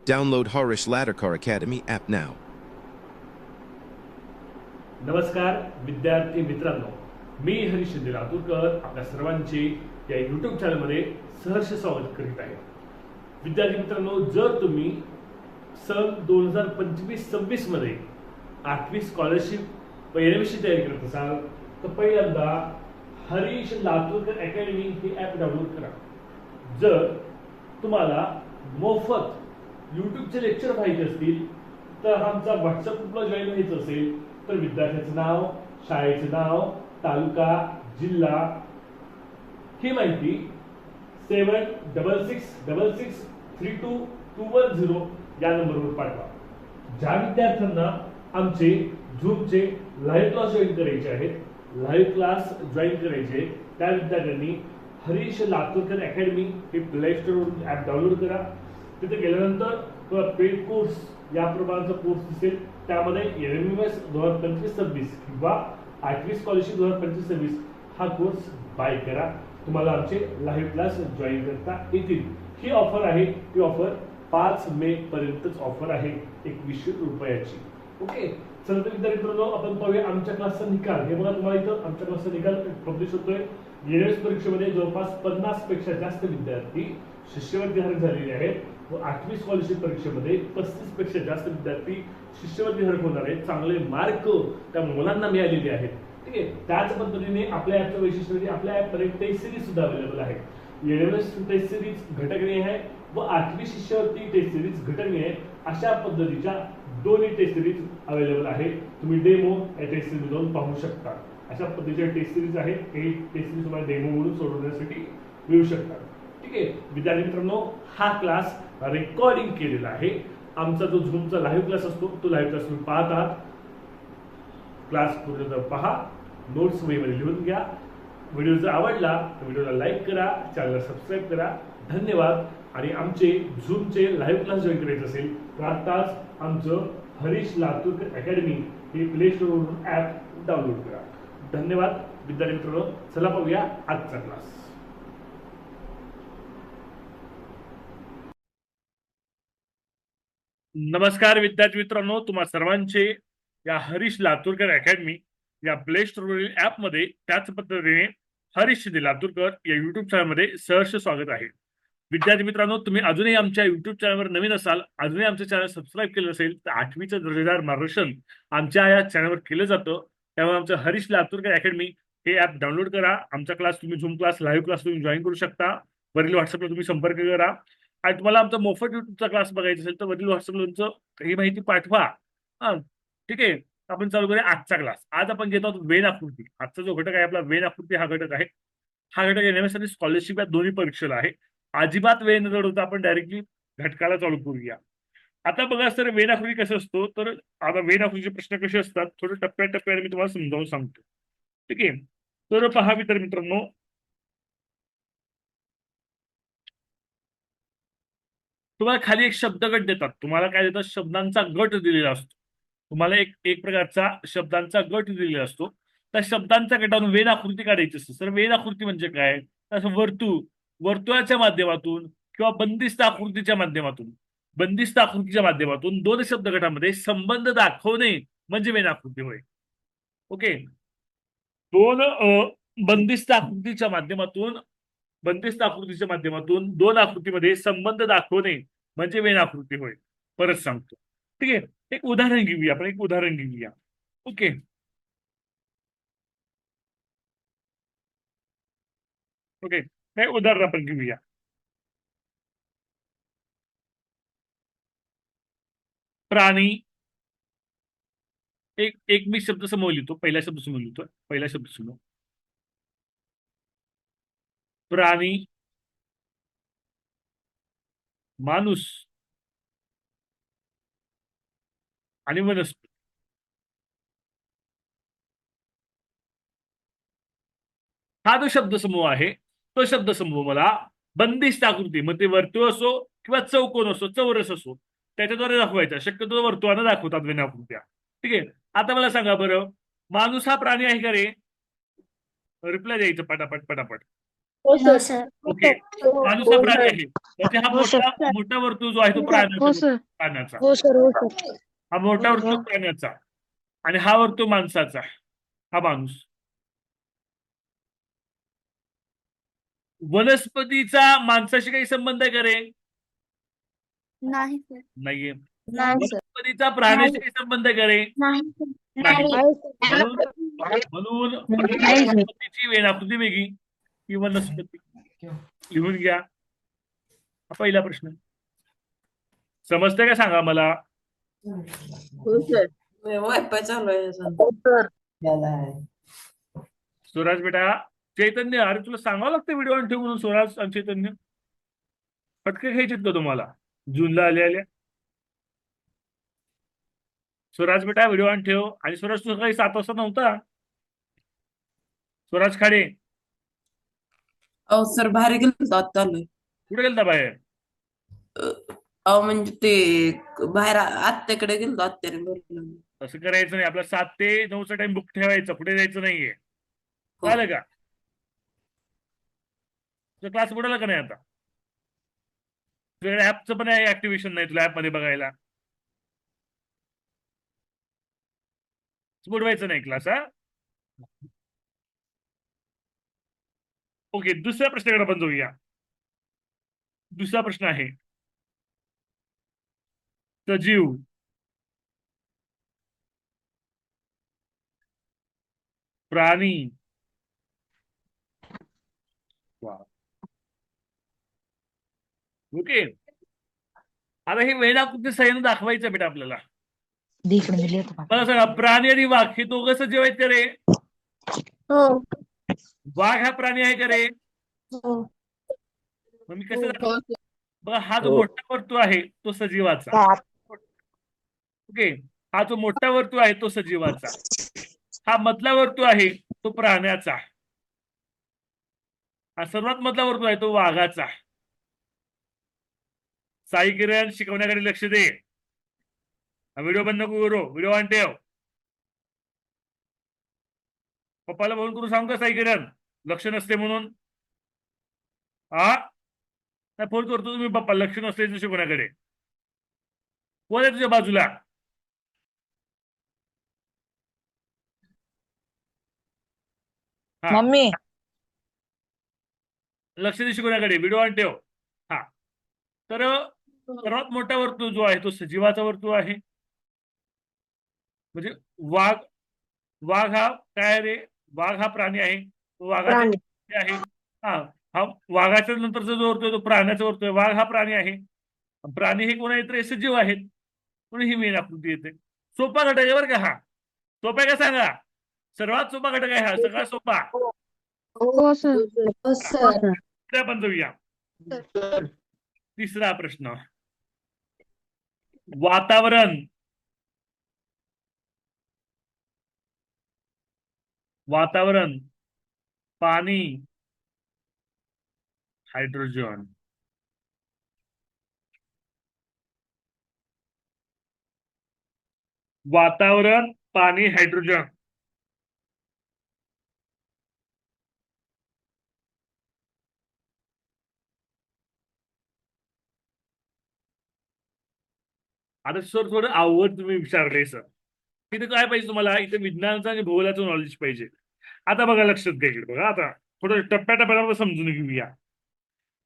Download Harish Ladderkar Academy app now. नमस्कार विद्यार्थी मित्रांनो, मी हरीश शिंदे लातूरकर आपल्या सर्वांचे या यूट्यूब चॅनलमध्ये सहर्ष स्वागत करीत आहे. विद्यार्थी मित्रांनो, जर तुम्ही सन 2025-26 मध्ये 8वी स्कॉलरशिप एनएमएसची तयारी करत असाल तर पहिल्यांदा हरीश लातूरकर अकॅडमी ही ॲप डाउनलोड करा. जर तुम्हाला मोफत यूट्यूबचे लेक्चर पाहिजे असतील तर आमचा व्हॉट्सअप ग्रुपला जॉईन व्हायचं असेल तर विद्यार्थ्याचं नाव, शाळेचं नाव, तालुका, जिल्हा ही माहिती 7666322210 या नंबरवर पाठवा. ज्या विद्यार्थ्यांना आमचे झूमचे लाईव्ह क्लास जॉईन करायचे आहेत, लाईव्ह क्लास जॉईन करायचे त्या विद्यार्थ्यांनी हरीश लातूरकर अकॅडमी हे प्ले स्टोरवरून ॲप डाउनलोड करा. तिथे गेल्यानंतर पेड कोर्स या प्रकारचा कोर्स दिसेल. त्यामध्ये एनएमएस 2025-26 किंवा 8वी स्कॉलरशिप 2025-26 हा कोर्स बाय करा. तुम्हाला आमचे लाईव्ह क्लास जॉईन करता येतील. ही ऑफर आहे, ती ऑफर 5 मे पर्यंतच ऑफर आहे, 2100 रुपयाची. ओके, चला तर विद्यार्थी मित्रांनो, आपण पाहूया आमच्या क्लासचा निकाल. हे बघा, तुम्हाला इथं आमच्या क्लासचा निकाल पब्लिश होतोय. एनएमएस परीक्षेमध्ये जवळपास 50 पेक्षा जास्त विद्यार्थी शिष्यवृत्ती धारक झालेले आहेत व 8वी स्कॉलरशिप परीक्षेमध्ये 35 पेक्षा जास्त विद्यार्थी शिष्यवृत्ती धारक होणार आहेत. चांगले मार्क त्या मुलांना मिळालेले आहेत. ठीक आहे, त्याच पद्धतीने आपल्या ॲपचं वैशिष्ट्य म्हणजे आपल्या ॲपमध्ये टेस्ट सिरीज सुद्धा अवेलेबल आहे. एनएमएस टेस्ट सिरीज घटकनीय आहे व 8वी शिष्यवृत्ती टेस्ट सिरीज घटकनीय आहे. अशा पद्धतीच्या दोन्ही टेस्ट सिरीज अवेलेबल आहे. तुम्ही डेमो या टेस्ट सिरीज जाऊन पाहू शकता. अशा पद्धतीच्या टेस्ट सिरीज आहेत. हे टेस्ट सिरीज तुम्हाला डेमो म्हणून सोडवण्यासाठी मिळू शकतात. ठीक आहे विद्यार्थी मित्रांनो, हा क्लास रेकॉर्डिंग केलेला आहे. आमचा जो झूमचा लाईव्ह क्लास असतो तो लाईव्ह क्लास तुम्ही पाहत आहात. क्लास पूर्ण पहा, नोट्स वहीमध्ये लिहून घ्या. व्हिडिओ जर आवडला तर व्हिडिओला लाईक करा, चॅनलला सबस्क्राईब करा. धन्यवाद. आणि आमचे झूमचे लाईव्ह क्लास जॉईन करायचे असेल तर आताच आमचं हरीश लातूरकर अकॅडमी हे प्ले स्टोरवरून ॲप डाउनलोड करा. धन्यवाद विद्यार्थी मित्रांनो. चला पाहूया आजचा क्लास. नमस्कार विद्यार्थी मित्रांनो, तुम्हा सर्वांचे या हरीश लातूरकर अकॅडमी या प्ले स्टोरवरील ॲपमध्ये त्याच पद्धतीने हरीश लातूरकर या युट्यूब चॅनलमध्ये सहर्ष स्वागत आहे. विद्यार्थी मित्रांनो, तुम्ही अजूनही आमच्या युट्यूब चॅनलवर नवीन असाल, अजूनही आमच्या चॅनल सबस्क्राईब केलं असेल तर 8वीचं दर्जेदार मार्गदर्शन आमच्या या चॅनलवर केलं जातं. त्यामुळे आमचं हरीश लातूरकर अकॅडमी हे ॲप डाउनलोड करा. आमचा क्लास तुम्ही झूम क्लास, लाईव्ह क्लास तुम्ही जॉईन करू शकता. वरील व्हॉट्सअपला तुम्ही संपर्क करा. आणि तुम्हाला आमचा मोफत युट्यूबचा क्लास बघायचा असेल तर वरील व्हॉट्सअपला तुमचं ही माहिती पाठवा. हा, ठीक आहे. आपण चालू करूया आजचा क्लास. आज आपण घेत आहोत वेन आकृती. आजचा जो घटक आहे आपला वेन आकृती हा घटक आहे. हा घटक एनएमएस आणि स्कॉलरशिप या दोन्ही परीक्षेला आहे. अजिबात वेळ न घडवता आपण डायरेक्टली घटकाला चालू करूया. आता बघा सर, वेन आकृती कसं असतो तर आता वेन आकृतीचे प्रश्न कसे असतात थोडं टप्प्याटप्प्याने मी तुम्हाला समजावून सांगतो. ठीक आहे, तर पहा विद्यार्थी मित्रांनो, तुम्हाला खाली एक शब्दगट देतात. तुम्हाला काय देतात? शब्दांचा गट दिलेला असतो. तुम्हाला एक एक प्रकारचा शब्दांचा गट दिलेला असतो. त्या शब्दांच्या गटातून वेन आकृती काढायची असते. तर वेन आकृती म्हणजे काय? असं वर्तुळाच्या माध्यमातून किंवा बंदिस्त आकृतीच्या माध्यमातून दोन शब्द गटामध्ये संबंध दाखवणे म्हणजे वेन आकृती होय. ओके, दोन बंदिस्त आकृतीच्या माध्यमातून दोन आकृतीमध्ये संबंध दाखवणे म्हणजे वेन आकृती होय. परत सांगतो. ठीक आहे, एक उदाहरण घेऊया. ओके, हे उदाहरण आपण घेऊया. प्राणी, एक मी शब्द समोर लिहितो. पहिला शब्द समोर प्राणी, माणूस आणि वनस्पती. हा जो शब्दसमूह आहे तो शब्दसमूह मला बंदिस्त आकृती, मग ते वर्तुळ असो किंवा चौकोन असो, चौरस असो, त्याच्याद्वारे दाखवायचा. शक्यतो वर्तुळानं दाखवतात वेन आकृत्या. ठीक आहे, आता मला सांगा बरं, माणूस हा प्राणी आहे का रे? रिप्लाय द्यायचं पटापट. हो सर. ओके, माणूस हा प्राणी आहे, त्याचे हा हो, सर. मोठा मोठा वर्तुळ जो आहे तो हो प्राण्याचा सर. प्राण्याचा हो सर. हो सर. हा मोठा वर्तुळ प्राण्याचा आणि हा वर्तुळ माणसाचा, हा माणूस. वनस्पतीचा माणसाशी काही संबंध आहे का रे? नाही सर. नाहीये. नाही सर. वनस्पतीचा प्राण्याशी काही संबंध आहे का रे? नाही. नाही. नाही. म्हणून नाही सर. वनस्पतीची वेणाकृती वेगळी ही वनस्पती. लिहून घ्या. हा पहिला प्रश्न. समजतंय का सांगा मला? हो सर. वायफाय चालू आहे सर. स्वराज बेटा, चैतन्य, अरे तुला सांगावं लागतं व्हिडिओ ऑन ठेव म्हणून. स्वराज आणि चैतन्य फटके घ्यायचेत का तुम्हाला जूनला आल्या? स्वराज बेटा व्हिडिओ ऑन ठेव. आणि स्वराज तुझा काही 7 वाजता नव्हता? स्वराज खाडे अहो सर बाहेर गेलो आता आलोय. कुठे गेलता बाहेर? अहो म्हणजे ते बाहेर आत्याकडे गेलो, आत्याने बोलवलं. असं करायचं नाही. आपला 7 ते 9चा टाइम बुक ठेवायचा, पुढे जायचं नाहीये. कळलं का? तुझा क्लास बुडाला का नाही आता? तुझ्याकडे ऍपचं पण ऍक्टिव्हेशन नाही तुला ऍप मध्ये बघायला. बुडवायचं नाही क्लास. हा, ओके. दुसऱ्या प्रश्नाकडे आपण जाऊया. दुसरा प्रश्न आहे, सजीव प्राणी ओके. आता हे वेळाकृती सह्याने दाखवायचं बेटा आपल्याला. मला सांगा, प्राणी आणि वाघ हे दोघं सजीव आहेत का रे? हो. वाघ हा प्राणी आहे का रे? हो. मग मी कसं दाखवतो? बघा, हा जो मोठा वर्तुळ आहे तो सजीवाचा. ओके, हा जो मोठा वर्तुळ आहे तो सजीवाचा. हा मधला वर्तुळ आहे तो प्राण्याचा. हा सर्वात मधला वर्तुळ आहे तो वाघाचा. साई किरण, शिकवण्याकडे लक्ष दे. व्हिडिओ बंद नको करू, व्हिडिओ ऑन ठेव. पप्पाला फोन करून सांग का साई किरण लक्ष नसते म्हणून? हा, फोन करतो तुम्ही पप्पा, लक्ष नसते शिकवण्याकडे. कोण आहे तुझ्या बाजूला? मम्मी लक्ष दे शिकवण्याकडे, व्हिडिओ ऑन ठेव. हा, तर सर्वात मोठा वर्तुळ जो आहे तो सजीवाचा वर्तुळ आहे. म्हणजे वाघ, वाघ हा काय रे? वाघ हा प्राणी आहे, तो वाघाचा आहे. हा, हा वाघाच्या नंतरचा जो वर्तुळ तो प्राण्याचा वर्तुळ आहे. वाघ हा प्राणी आहे. प्राणी हे कोण आहेत रे? सजीव आहेत. म्हणून ही मेन आकृती येते. सोपा घटक आहे बरं का हा. सोपा आहे का सांगा? सर्वात सोपा घटक आहे हा, सगळ्यात सोपा. हो सर. आपण जाऊया. तिसरा प्रश्न, वातावरण. वातावरण, पाणी, हायड्रोजन. वातावरण, पाणी, हायड्रोजन. आता सर थोडं आवड तुम्ही विचारले सर. इथे काय पाहिजे तुम्हाला? इथे विज्ञानाचं आणि भूगोलाचं नॉलेज पाहिजे. आता बघा, लक्षात घ्या इकडे बघा. आता थोडं टप्प्याटप्प्याला समजून घेऊया.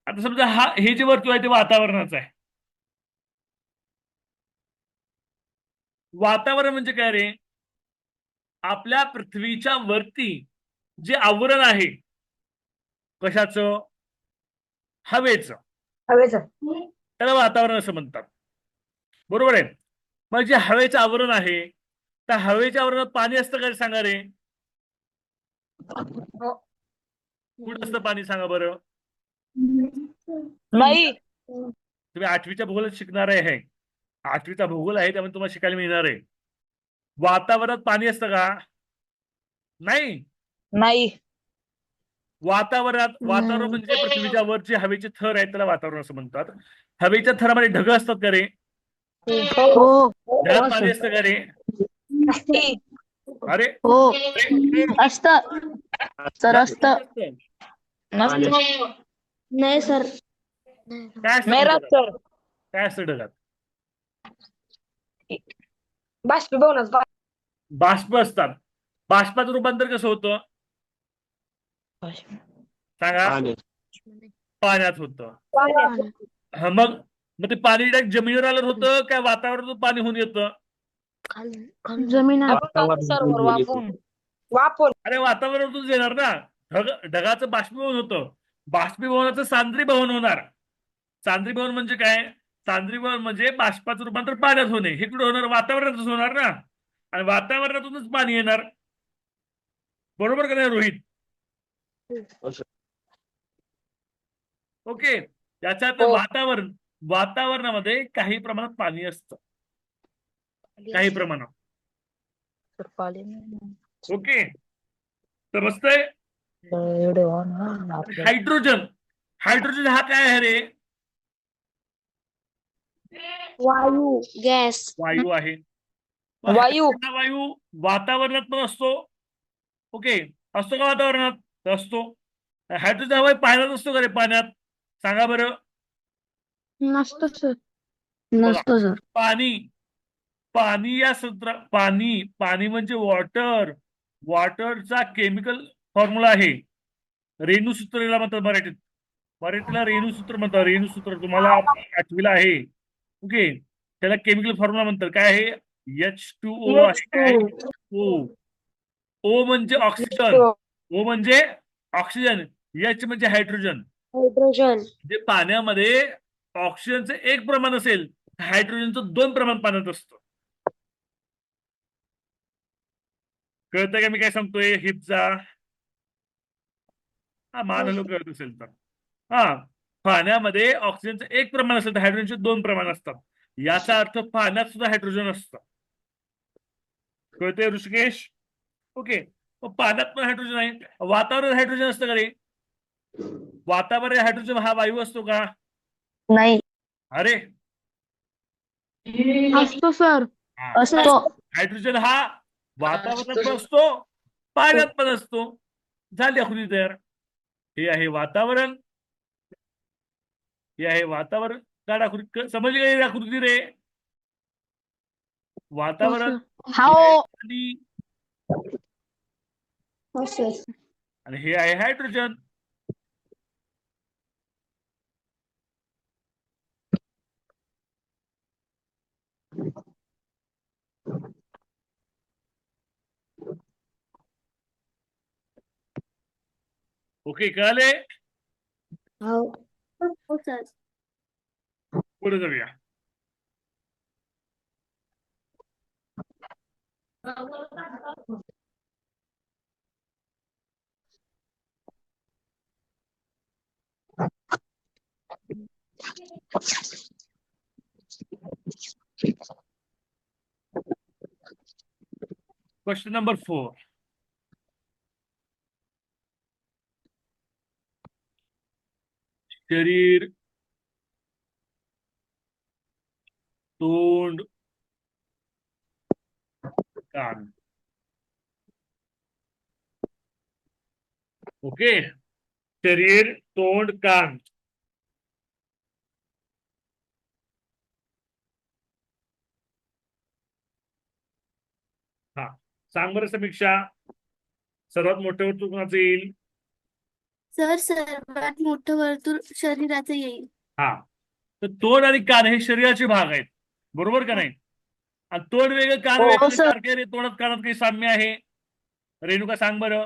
आता समजा हे जे वर्तुळ आहे ते वातावरणाचं आहे. वातावरण म्हणजे काय रे? आपल्या पृथ्वीच्या वरती जे आवरण आहे, कशाचं? हवेचं. त्याला वातावरण असं म्हणतात. बरोबर आहे. मग जे हवेचं आवरण आहे, त्या हवेच्या आवरणात पाणी असतं का सांगा रे? कुठं असतं पाणी सांगा बरं? नाही. तुम्ही 8वीच्या भूगोलात शिकणार आहे. 8वीचा भूगोल आहे, त्यामुळे तुम्हाला शिकायला मिळणार आहे. वातावरणात पाणी असतं का? नाही. नाही. वातावरण म्हणजे पृथ्वीच्या वर जे हवेचे थर आहेत त्याला वातावरण असं म्हणतात. हवेच्या थरामध्ये ढग असतात का रे? हो. ढगात पाणी असतं का रे? अरे हो. असत सर, असत. नाही सर. काय असतं ढगात? काय असतं ढगात? बाष्प असतात. बाष्पाचं रूपांतर कसं होतं सांगा? पाण्यात होतं. हा, मग मग ते पाणी direct जमिनीवर आलं होतं काय वातावरणातून पाणी होऊन येतं? जमीन अरे वातावरणातूनच येणार ना. ढगाचं बाष्पीभवन होतं. बाष्पीभवनाचं सांद्रीभवन होणार. सांद्रीभवन म्हणजे काय? सांद्रीभवन म्हणजे बाष्पाचं रूपांतर पाण्यात होणे. हे कुठं होणार? वातावरणातच होणार ना. आणि वातावरणातूनच पाणी येणार. बरोबर का नाही रोहित? ओके. त्याच्यात वातावरणामध्ये काही प्रमाणात पाणी असतं. काही प्रमाणात. ओके. समजतंय? हायड्रोजन. हायड्रोजन हा काय आहे रे? वायू गॅस. वायू आहे. हा वायू वातावरणात पण असतो. ओके. असतो का वातावरणात? असतो. हायड्रोजन हा वायू पाण्यात असतो का रे? पाण्यात सांगा बरं. नसतो सर. बघा, नसतो सर. पाणी पाणी या सूत्र पाणी म्हणजे वॉटर. वॉटरचा केमिकल फॉर्म्युला आहे रेणूसूत्र म्हणतात मराठीला रेणूसूत्र म्हणतात. रेणूसूत्र तुम्हाला आठवीला आहे. ओके. त्याला केमिकल फॉर्म्युला म्हणतात. काय आहे? H2O आहे. काय? O. O म्हणजे ऑक्सिजन. O म्हणजे ऑक्सिजन. H म्हणजे हायड्रोजन. हायड्रोजन. जे पाण्यामध्ये ऑक्सिजनचं 1 प्रमाण असेल, हायड्रोजनचं 2 प्रमाण पाण्यात असतं. कळतंय का मी काय सांगतोय? हिपचा हा मान हॅलो कळत असेल तर. हा, पाण्यामध्ये ऑक्सिजनचं 1 प्रमाण असेल तर हायड्रोजनचे 2 प्रमाण असतात. याचा अर्थ पाण्यात सुद्धा हायड्रोजन असतं. कळतंय ऋषिकेश? ओके. मग पाण्यात पण हायड्रोजन आहे. वातावरणात हायड्रोजन असतं का रे? वातावरण हायड्रोजन हा वायू असतो का? नाही. अरे असतो सर. हा. असतो. हायड्रोजन हा वातावरणात पण असतो, पाण्यात पण असतो. झाली आकृती तयार. हे आहे वातावरण. हे आहे वातावरण. काढ आकृती. समजली का ही आकृती रे? वातावरण हे आहे पाणी हो सर. आणि हे आहे हायड्रोजन. ओके. कळाले? हो सर. पुढे जाऊया. Question number 4. शरीर, तोंड, कान. ओके. शरीर, तोंड, कान. हा, सांग बरं समीक्षा. सर्वात मोठं वर्तुळ कोणाचं येईल? सर सर्वात मोठं वर्तुळ शरीराचं येईल. हा, तर तोंड आणि कान हे शरीराचे भाग आहेत. बरोबर का नाही? आणि तोंड वेगळं कान वेगळं सारखे रे. तोंडात कानात काही साम्य आहे? रेणुका सांग बरं.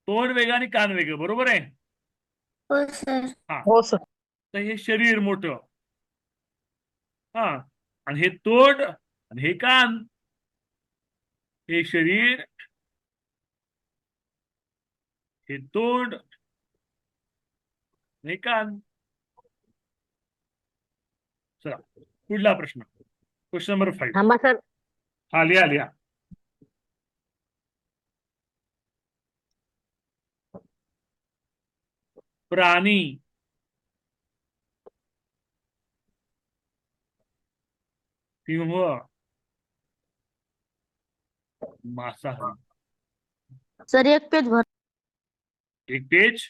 तोंड वेगळं आणि कान वेगळं. बरोबर आहे? हो सर. हा. तर हे शरीर मोठं. हा, आणि हे तोंड आणि हे कान. हे शरीर, हे तोंड, हे कान. चला पुढला प्रश्न. Question number 5. थांबा सर. हा, लिहा लिहा. प्राणी, सिंह, मांसाहारी. सर एक पेज भर. एक पेज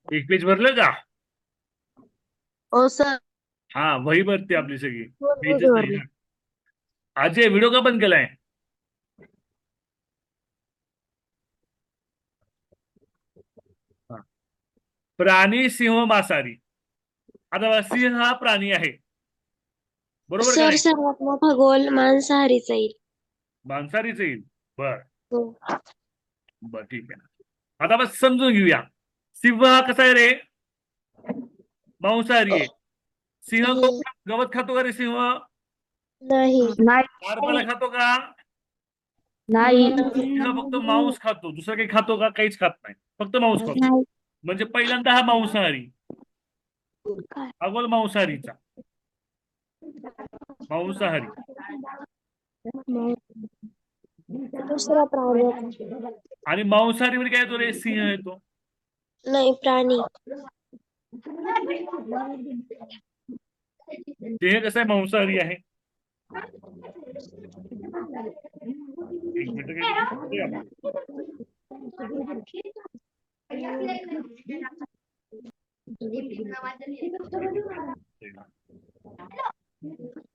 एक पेज भरलं का? हो सर. हा, वही भरते आपली सगळी. हो, पेजच नाही भरली. ना. अजय, व्हिडिओ का बंद केलाय? हा. प्राणी, सिंह, मांसाहारी. आता बघा, सिंह हा प्राणी आहे, बरोबर का सर नाही? सर्वात मोठा गोल मांसाहारीचा येईल. मांसाहारीच येईल. बर हो. बर, ठीक आहे. आता बस समजून घेऊया. सिंह हा कसा आहे रे? मांसाहारी आहे. सिंह हम्म. गवत खातो का रे सिंह? नाही. पाला खातो का? नाही. सिंह फक्त मांस खातो, दुसरं काही खातो का? काहीच खात नाही, फक्त मांस खातो. नाही. म्हणजे पहिल्यांदा हा मांसाहारी, काय? अगोल मांसाहारीचा. मांसाहारी. दुसरा प्राणी. आणि मांसाहारी मध्ये काय येतो रे? सिंह येतो. नाही, प्राणी. सिंह कसं आहे? मांसाहारी आहे. एक मिनिट काय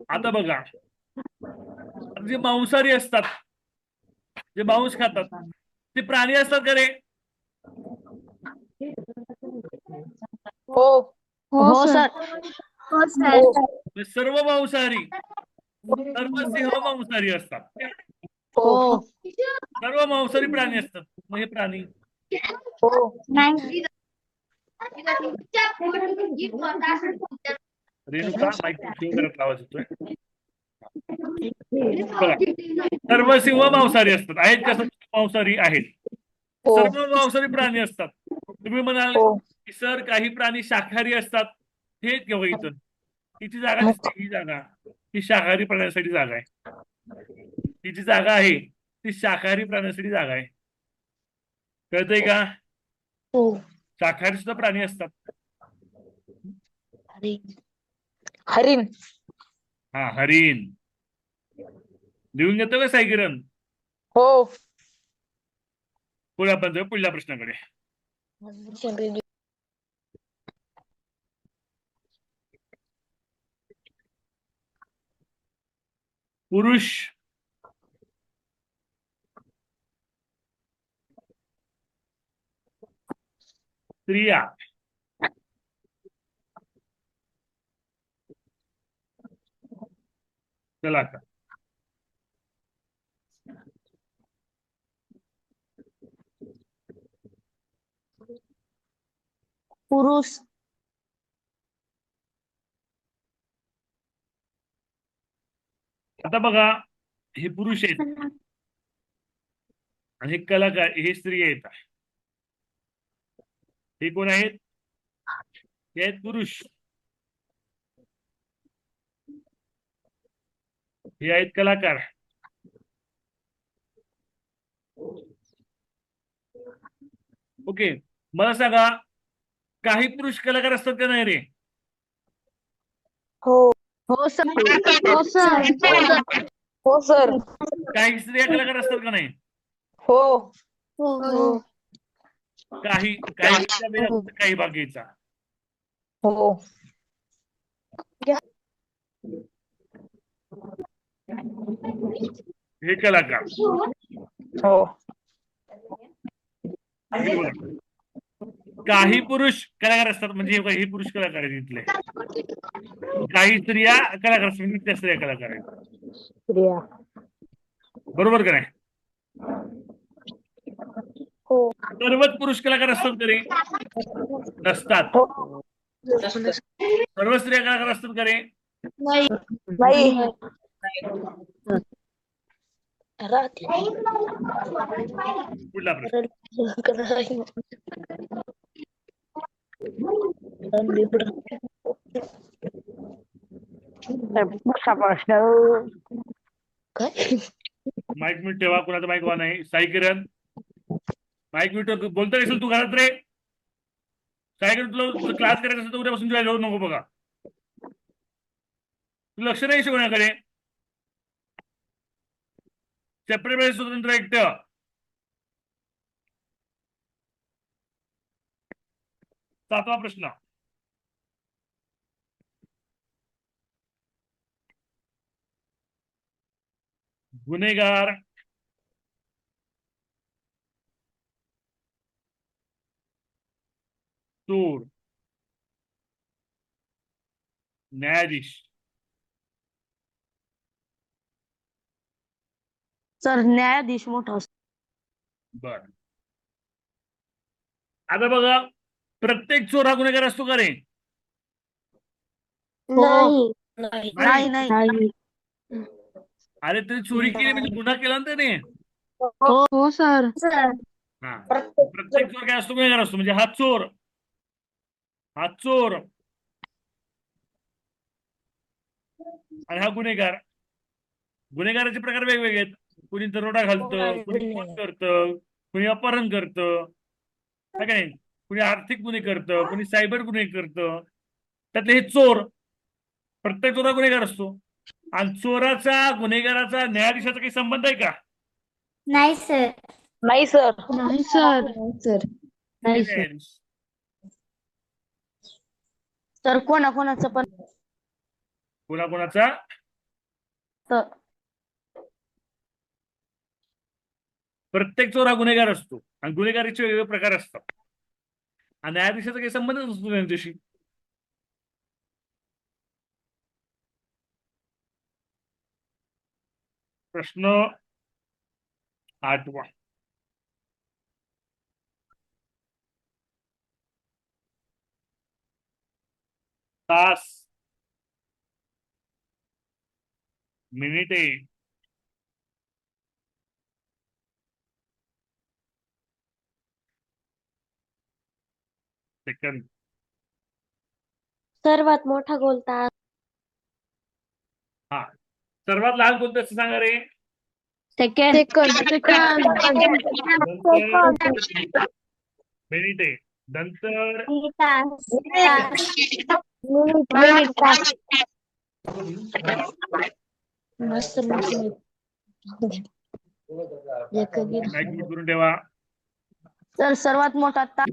आता बघा, जे मांसाहारी असतात, जे मांस खातात, ते प्राणी असतात का रे? हो. हो सर. हो सर. म्हणजे सर्व मांसाहारी, सर्व सिंह मांसाहारी असतात. हो. सर्व मांसाहारी प्राणी असतात. मग हे प्राणी नाही. रेणुका माईक ठेवून करत आवाज येतोय. बघा, सर्व सिंह मांसाहारी असतात. आहेत का? सर्व मांसाहारी आहेत. सर्व मांसाहारी प्राणी असतात. तुम्ही म्हणाल की सर काही प्राणी शाकाहारी असतात. हे घेऊ इथं. हिची जागा दिसते, ही जागा, ही शाकाहारी प्राण्यासाठी जागा आहे. ही जी जागा आहे ती शाकाहारी प्राण्यासाठी जागा आहे. कळतंय का? हो. शाकाहारी सुद्धा प्राणी असतात. हरिण. हा, हरिण. लिहून घेतो का सायकिरण? हो. पुढे आपण जाऊ पुढल्या प्रश्नाकडे. पुरुष स्त्रिया चला का पुरुष. आता बघा, हे पुरुष आहेत आणि हे कलाकार, हे स्त्री आहेत. हे कोण आहेत? हे आहेत पुरुष. हे आहेत कलाकार. ओके, मला सांगा, काही पुरुष कलाकार असतात का नाही रे? हो. हो सर. हो सर. हो सर. काही स्त्रिया कलाकार असतात का नाही? हो. हो. काही काही काही बाकीचा. हो. हे कलाकार. हो. हे बघा. काही पुरुष कलाकार असतात, म्हणजे हे पुरुष कलाकार आहेत इथले. काही स्त्रिया कलाकार असतात, म्हणजे त्या स्त्रिया कलाकार आहेत. स्त्रिया. बरोबर का नाही? हो. सर्वच पुरुष कलाकार असतात का रे? नसतात. हो. सर्व स्त्रिया कलाकार असतात का रे? नाही. पुढला प्रश्न. काय? माईक म्यूट ठेवा. कुणाचा माईक वा नाही. साई किरण, माईक म्यूट बोलता असेल तू घरात रे? साई किरण, तुला क्लास करायचा असेल तर उद्यापासून तुला जाऊ नको बघा. तू लक्ष नाही शिकवण्याकडे. सेपरेट वेळेस स्वतंत्र एकटं. 7वा प्रश्न. गुन्हेगार चोर न्यायाधीश. सर न्यायाधीश मोठा असतो. बर. आता बघा, प्रत्येक चोर हा गुन्हेगार असतो का रे? नाही. नाही नाही. अरे तरी चोरी केली म्हणजे गुन्हा केला ना त्याने. हो सर. हा, प्रत्येक चोर काय असतो? गुन्हेगार असतो. म्हणजे हा चोर, हा चोर आणि हा गुन्हेगार. गुन्हेगाराचे प्रकार वेगवेगळे आहेत. कुणी दरोडा घालतं, कुणी खून करतं, कुणी अपहरण करतं, है का नाही? कुणी आर्थिक गुन्हे करतं, कुणी सायबर गुन्हे करतं. त्यातले हे चोर. प्रत्येक चोरा गुन्हेगार असतो. आणि चोराचा, गुन्हेगाराचा, न्यायाधीशाचा काही संबंध आहे का? नाही सर. नाही सर. नाही सर. नाही सर. न्यायाधीश. सर कोणाचं पण कोणाकोणाचा? तर प्रत्येक चोर हा गुन्हेगार असतो आणि गुन्हेगारीचे वेगवेगळे प्रकार असतात. आणि न्यायाधीशाचा काही संबंधच नसतो त्यांच्याशी. प्रश्न 8वा. तास, मिनिटे, सेकंद. सर्वात मोठा गोल तास. हा, सर्वात लहान कोणतं असतं सांगा रे? सेकंड. नंतर मिनिटे, नंतर माईक म्यूट करून ठेवा. सर सर्वात मोठा तास.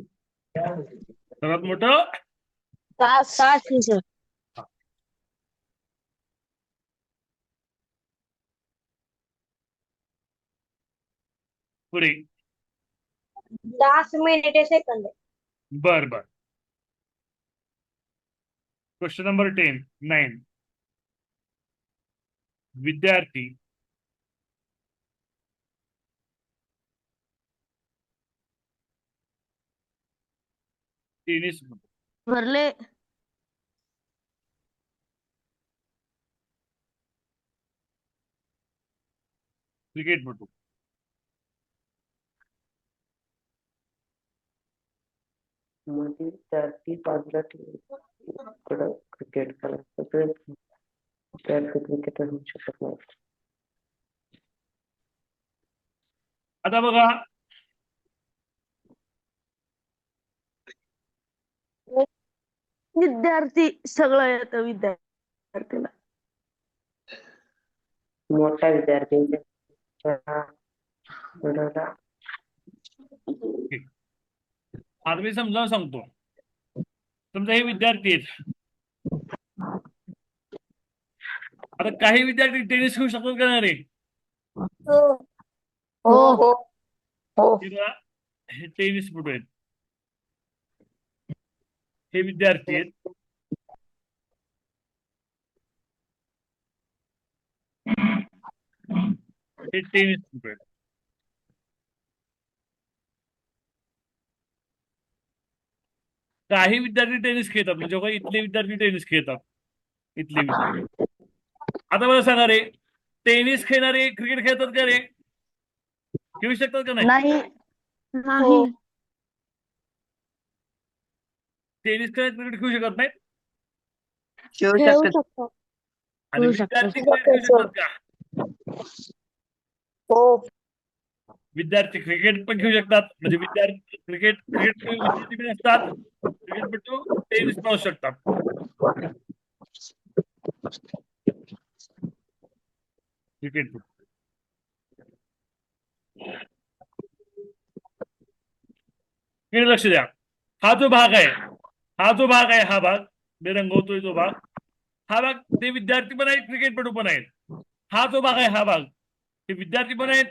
सर्वात मोठं तास सर. पुढे. 10 मिनिटे सेकंद. बर बर. Question number 9. विद्यार्थी टेनिस भरले. क्रिकेटपटू. मध्ये विद्यार्थी बाजूला ठेवून क्रिकेट खेळायचा प्रयत्न. विद्यार्थी क्रिकेटर होऊ शकत नाही. आता बघा, विद्यार्थी सगळं येतं विद्यार्थीला. मोठा विद्यार्थी आता मी समजावून सांगतो. समजा हे विद्यार्थी आहेत. आता काही विद्यार्थी टेनिस खेळू शकतात का नाही रे? हो. किंवा हे टेनिसपटू आहेत, हे विद्यार्थी आहेत. हे टेनिसपटू आहेत. काही विद्यार्थी टेनिस खेळतात, म्हणजे बघा इथले विद्यार्थी टेनिस खेळतात. इथले विद्यार्थी. आता मला सांगा रे, टेनिस खेळणारे क्रिकेट खेळतात का रे? खेळू शकतात का नाही? नाही. टेनिस खेळत क्रिकेट खेळू शकत नाही. खेळू शकतो. आणि विद्यार्थी क्रिकेट खेळू शकतात का? विद्यार्थी क्रिकेट पण खेळू शकतात. म्हणजे विद्यार्थी क्रिकेट विद्यार्थी पण असतात. क्रिकेटपटू टेनिस पाहू शकतात. क्रिकेटपटू. लक्ष द्या, हा जो भाग आहे हा जो भाग आहे, हा भाग मी रंगवतोय जो भाग, हा भाग ते विद्यार्थी पण आहेत, क्रिकेटपटू पण आहेत. हा जो भाग आहे, हा भाग ते विद्यार्थी पण आहेत,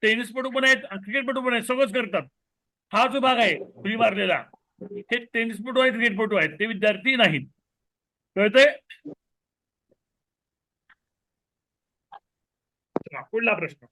टेनिसपटू पण आहेत, क्रिकेटपटू पण आहेत, सगळंच करतात. हा जो भाग आहे फ्री मारलेला, हे टेनिसपटू आहेत, क्रिकेटपटू आहेत, ते विद्यार्थी नाहीत. कळतंय? चला, पुढला प्रश्न.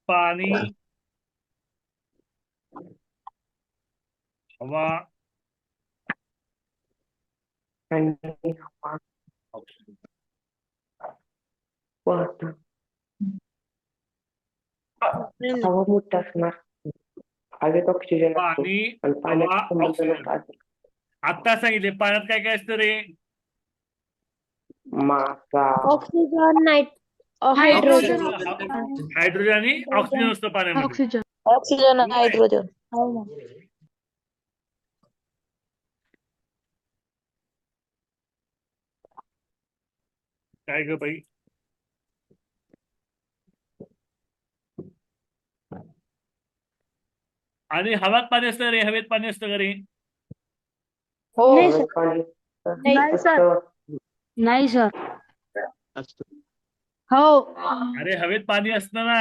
पाणी, हवा, आणि हवा, वाहतं. हवा मोठा असणार, हवेत ऑक्सिजन असतो पाणी, आणि हवा, पाण्याचा संबंध ऑक्सिजन. नसतो असेल. आता सांगितले पाण्यात काय काय असतं रे? मासा, ऑक्सिजन, हायड्रोजन. हायड्रोजन आणि ऑक्सिजन असतं पाण्यामध्ये. Oxygen, hydrogen. काय ग बाई? आणि हवात पाणी असतं रे, हवेत पाणी असतं का रे? नाही हवेत सर. पाणी नाही सर. असतं. नाही सर. हो. अरे हवेत पाणी असतं ना,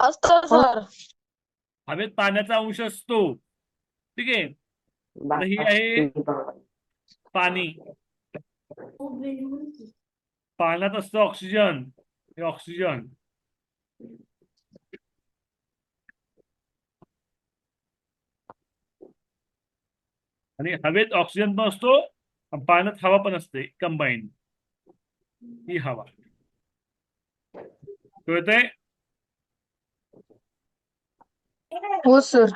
असतं सर. हवेत पाण्याचा अंश असतो. ठीक आहे, तर ही आहे पाणी. पाण्यात असतं ऑक्सिजन, हे ऑक्सिजन. आणि हवेत ऑक्सिजन पण असतो आणि पाण्यात हवा पण असते, कंबाईन. ही हवा. कळतंय? हो सर.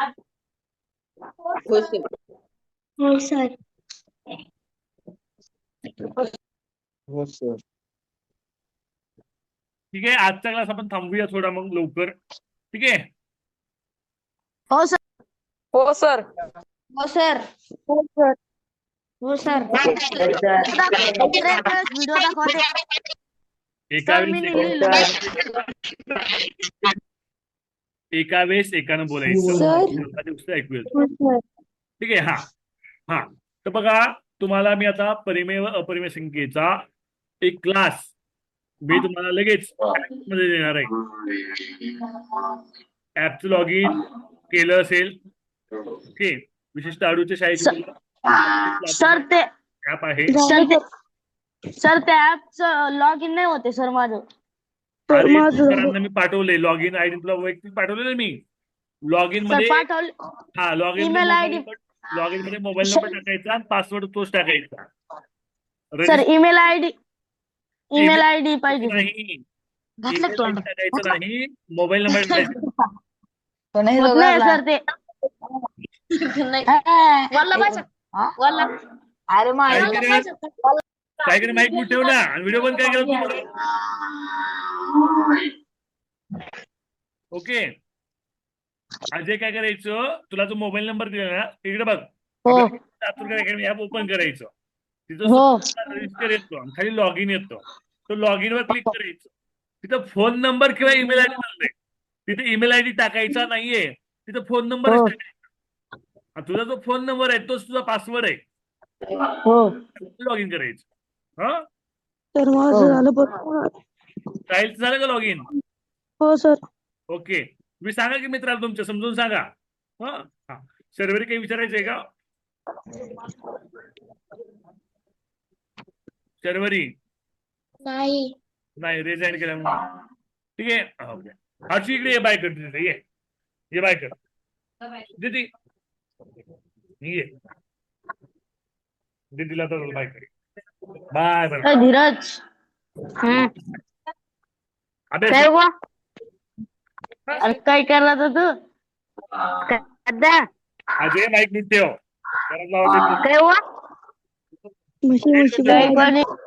हो सर. हो सर. हो सर. ठीक आहे, आजचा क्लास आपण थांबूया थोडा मग लवकर. ठीक आहे. हो सर. हो सर. हो सर. हो सर. हो सर. व्हिडिओ दाखवते. एका सर मी वेळेस लिहिलेलं. एका वेळेस एकानं बोलायचं, दुसरं ऐकू येतं. ठीक आहे. हा हा तर बघा, तुम्हाला मी आता परिमेय व अपरिमेय संख्येचा एक क्लास मी तुम्हाला लगेच मध्ये देणार आहे. ऍपचं लॉग इन केलं असेल, ओके, विशिष्ट आडूच्या शाळेची सर ते ऍप आहे. सर त्या ऍपचं लॉग इन नाही होते सर माझं. अरे सरांना मी पाठवले लॉग इन आयडी, तुला वैयक्तिक पाठवले ना मी. लॉग इन सर मध्ये, पाठवले. हा log in email ID. Log in मध्ये मोबाईल नंबर टाकायचा आणि पासवर्ड तोच टाकायचा. सर ईमेल आयडी पाहिजे. नाही, घातलं email तोंड. ID टाकायचं नाही, मोबाईल नंबर टाकायचा. होत नाही सर ते. अरे काहीतरी माईक मी ठेव ना आणि व्हिडिओ बंद काय केलं तुम्हाला. ओके, अजय काय करायचं, तुला जो मोबाईल नंबर दिला ना तिकडे बघ, चातुर्य अकॅडमी ऍप ओपन करायचं, तिथं रजिस्टर येतो आणि खाली लॉग इन येतो. तो लॉग इन वर क्लिक करायचं, तिथं फोन नंबर किंवा ईमेल आयडी म्हणते, तिथे ईमेल आयडी टाकायचा नाहीये, तिथं फोन नंबर टाकायचा. तुझा जो फोन नंबर आहे तोच तुझा पासवर्ड आहे. लॉग इन करायचं. हा तर माझं झालं. चालेल, झालं का लॉग इन? हो सर. ओके, तुम्ही सांगा की मित्राला तुमच्या समजून सांगा. हा सर्वरी काही विचारायचंय का? सर्वरी नाही रिझाईन केलं म्हणून. ठीक आहे, ओके. हर्षी इकडे ये, बाय कर तिथे, ये बाय कर दीदी, ये दीदीला तर बाय कर. Bye bye. धीरज. अभ्यास अरे काय करला तर तू अजय माईक नीट ठेव. काय हुआ? जय गणेश